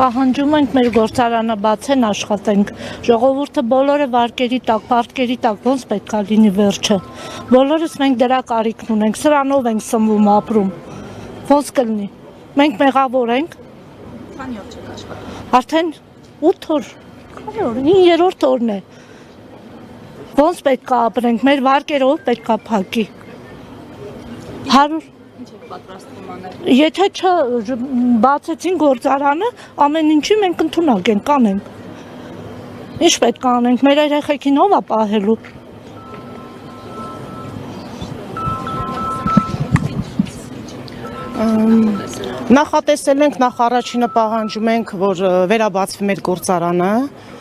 Պահանջում ենք մեր գործարանը բացեն, աշխատենք։ Ժողովուրդը բոլորը վարկերի տակ, պարտքերի տակ, ոնց պետք է լինի վերջը։ Բոլորս մենք դրա կարիքն ունենք, սրանով ենք սնվում ապրում։ Ոնց կլինի։ Մենք մեղավոր ենք։ Քանի օր չեք աշխատում։ Արդեն 8 օր, քանի օր, 9-րդ օրն է։ Ոնց պետք է ապրենք, մեր վարկերով պետք է փակի։ 100 Ինչ եք պատրաստվում անել։ Եթե չբացեցին գործարանը, ամեն ինչի մենք ընդունակ ենք, անենք։ Ինչ պետք է անենք, մեր երեխեքին ով է պահելու։ Նախատեսել ենք, նախ առաջինը պահանջում ենք, որ վերաբացվի մեր գործարանը,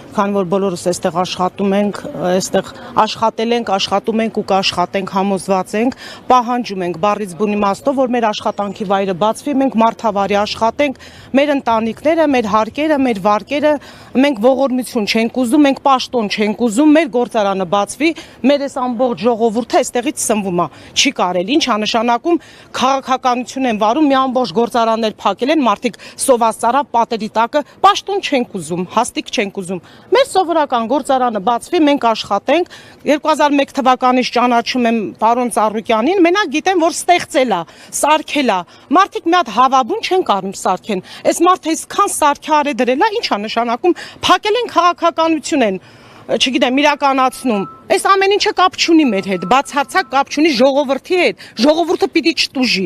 քանի որ բոլորս այստեղ աշխատում ենք, այստեղ աշխատել ենք, աշխատում ենք ու կաշխատենք, համոզված ենք, պահանջում ենք բառից բուն իմաստով, որ մեր աշխատանքի վայրը բացվի, մենք մարդավարի աշխատենք, մեր ընտանիքները, մեր հարկերը, մեր վարկերը, մենք ողորմություն չենք ուզում, մենք պաշտոն չենք ուզում, մեր գործարանը բացվի, մեր այս ամբողջ ժողովուրդը այստեղից սնվում է, չի կարելի, ինչ է նշանակում, քաղաքականություն են վարում, մի ամբողջ գործարաններ փակել են, մարդիկ սովածարավ պատերի տակը, պաշտոն չենք ուզում, հաստիկ չենք ուզում։ Մեր սովորական գործարանը բացվի, մենք աշխատենք, 2001 թվականից ճանաչում եմ պարոն Ծառուկյանին, մենակ գիտեմ, որ ստեղծել է, սարքել է, մարդիկ մի հատ հավաբուն չեն կարում սարքեն, այս մարդը այսքան սարքի արե դրել է, ինչ է նշանակում, փակել են քաղաքականություն են, չգիտեմ, իրականացնում, այս ամեն ինչը կապ չունի մեր հետ, բացարձակ կապ չունի ժողովրդի հետ, ժողովուրդը պիտի չտուժի։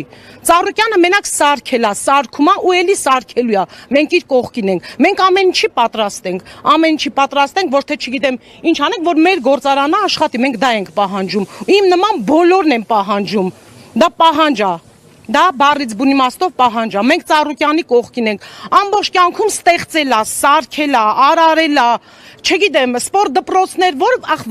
Ծառուկյանը մենակ սարքել է, սարքում է ու էլի սարքելու է, մենք իր կողքին ենք, մենք ամեն ինչի պատրաստ ենք, որ թե չգիտեմ ինչ անենք, որ մեր գործարանը աշխատի, մենք դա ենք պահանջում, իմ նման բոլորն են պահանջում, դա պահանջ է։ Դա բառից բուն իմաստով պահանջ է, մենք Ծառուկյանի կողքին ենք, ամբողջ կյանքում ստեղծել է, սարքել է, արարել է, չգիտեմ, սպորտ դպրոցներ,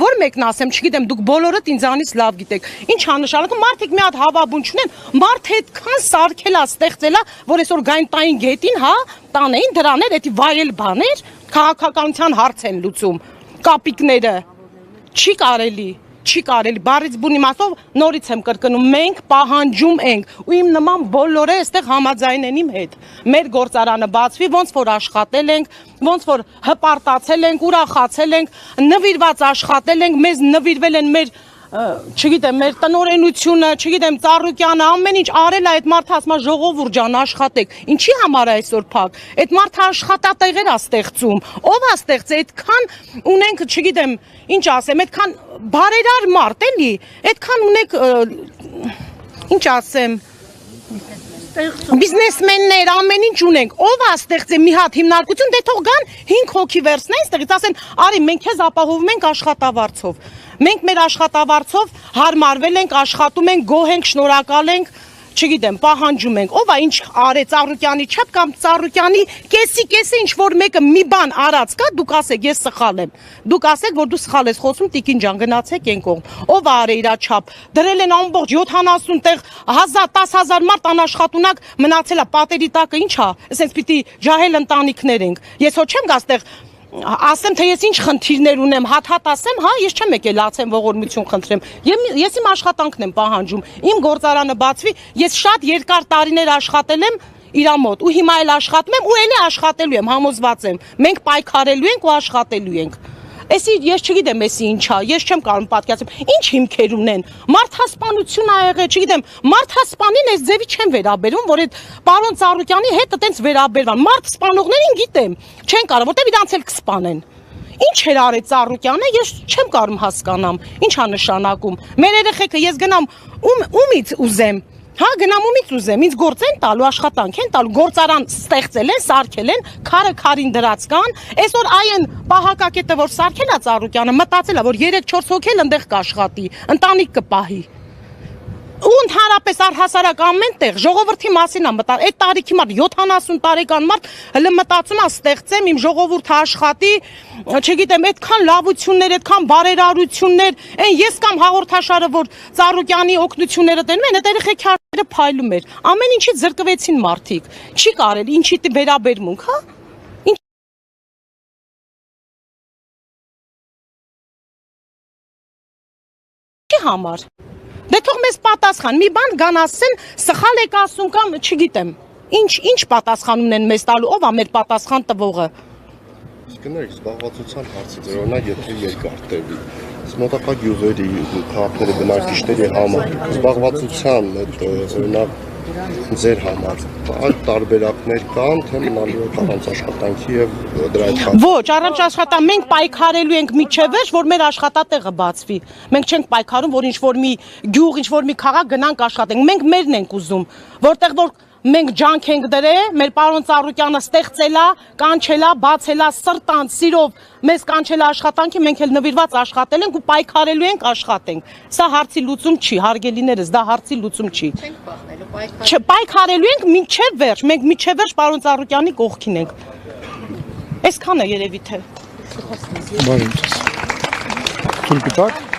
որ մեկն ասեմ, չգիտեմ, դուք բոլորդ ինձանից լավ գիտեք, ինչ է նշանակում, մարդիկ մի հատ հավաբուն չունեն, մարդը այդքան սարքել է, ստեղծել է, որ այսօր գային տային գետին, հա, տանեին դրաներ, էդի վայել բաներ, քաղաքականության հարց են լուծում, կապիկները, չի կարելի, բառից բուն իմաստով նորից եմ կրկնում, մենք պահանջում ենք ու իմ նման բոլորը այստեղ համաձայն են իմ հետ, մեր գործարանը բացվի, ոնց որ աշխատել ենք, ոնց որ հպարտացել ենք, ուրախացել ենք, նվիրված աշխատել ենք, մեզ նվիրվել են մեր չգիտեմ, մեր տնօրենությունը, չգիտեմ, Ծառուկյանը, ամեն ինչ արել է, այդ մարդը ասում է ժողովուրդ ջան, աշխատեք, ինչի համար է այսօր փակ, այդ մարդը աշխատատեղեր է ստեղծում, ով է ստեղծել, այդքան ունենք, չգիտեմ, ինչ ասեմ, այդքան բարերար մարդ էլի, այդքան ունենք, ինչ ասեմ, բիզնեսմեններ, ամեն ինչ ունենք, ով է ստեղծել մի հատ հիմնարկություն, դե թող գան 5 հոգի վերցնեն այստեղից, ասեն, արի մենք քեզ ապահովում ենք աշխատավարձով։ Մենք մեր աշխատավարձով հարմարվել ենք, աշխատում ենք, գոհ ենք, շնորհակալ ենք, չգիտեմ, պահանջում ենք, ով է ինչ արեց Ծառուկյանի չափ կամ Ծառուկյանի կեսի ինչ որ մեկը մի բան արած կա, դուք ասեք ես սխալ եմ, դուք ասեք որ դու սխալ ես խոսում, տիկին ջան, գնացեք այն կողմ, ով է արել իր չափ, դրել են ամբողջ 70 տեղ 10,000 մարդ անաշխատունակ մնացել է, պատերի տակը ինչ է, ասենց պիտի ջահել ընտանիքներ ենք, ես հո չեմ գա ստեղ ասեմ թե ես ինչ խնդիրներ ունեմ, հատ ասեմ, հա, ես չեմ եկել լացեմ ողորմություն խնդրեմ։ Ես իմ աշխատանքն եմ պահանջում։ Իմ գործարանը բացվի, ես շատ երկար տարիներ աշխատել եմ իր մոտ ու հիմա էլ աշխատում եմ ու էլի աշխատելու եմ, համոզված եմ։ Մենք պայքարելու ենք ու աշխատելու ենք։ Էսի ես չգիտեմ էսի ինչա, ես չեմ կարող պատկերացնել, ինչ հիմքեր ունեն։ Մարդասպանություն ա եղել, չգիտեմ, մարդասպանին այս ձևի չեմ վերաբերում, որ այդ պարոն Ծառուկյանի հետ այտենց վերաբերվան։ Մարդ սպանողներին գիտեմ, չեն կարող, որտեղ իրանց էլ կսպանեն։ Ինչ էր արել Ծառուկյանը, ես չեմ կարող հասկանամ, ինչ է նշանակում։ Մեր երեխեքը ես գնամ ումից ուզեմ։ Հա, գնամ ումից ուզեմ, ինձ գործ են տալու, աշխատանք են տալու, գործարան ստեղծել են, սարքել են, քարը քարին դրած կան, այսօր այն պահակակետը, որ սարքել է Ծառուկյանը, մտածել է, որ 3-4 հոգի էլ ընդեղ կաշխատի, ընտանիք կպահի։ Ու ընդհանրապես առհասարակ ամեն տեղ ժողովրդի մասին է մտածում, այդ տարիքի մարդ 70 տարեկան մարդ հələ մտածում է ստեղծեմ իմ ժողովուրդը աշխատի, չգիտեմ, այդքան լավություններ, այդքան բարերարություններ, այն ես կամ հաղորդաշարը, որ Ծառուկյանի օգնությունները տենում են, այդ երեխեքի հարցերը փայլում էր, ամեն ինչից զրկվեցին մարդիկ, չի կարելի, ինչի վերաբերմունք, հա։ Ինչի համար։ Դե թող մեզ պատասխան, մի բան գան ասեն, սխալ եք ասում կամ չգիտեմ, Ինչ պատասխան ունեն մեզ տալու, ով է մեր պատասխան տվողը։ Կներեք, զբաղվածության հարցը ձեր օրինակ եթե երկար տևի, մոտակա գյուղերի քաղաքների բնակիչների համար զբաղվածության օրինակ ձեր համար այլ տարբերակներ կան, թե մնալու եք առանց աշխատանքի եւ դրա հետ Ոչ, առանց աշխատանքի մենք պայքարելու ենք միջև վերջ, որ մեր աշխատատեղը բացվի։ Մենք չենք պայքարում, որ ինչ-որ մի գյուղ, ինչ-որ մի քաղաք գնանք աշխատենք։ Մենք մերն ենք ուզում, որտեղ որ մենք ջանք ենք դրել, մեր պարոն Ծառուկյանը ստեղծել է, կանչել է, բացել է սրտանց սիրով, մեզ կանչել է աշխատանքի, մենք էլ նվիրված աշխատել ենք ու պայքարելու ենք աշխատենք։ Սա հարցի լուծում չի, հարգելիներս, դա հարցի լուծում չի։ Չենք բախնելու, Պայքարելու ենք մինչև վերջ, մենք մինչև վերջ պարոն Ծառուկյանի կողքին ենք։ Այսքան է երևի թե։ Թույլ կտակ։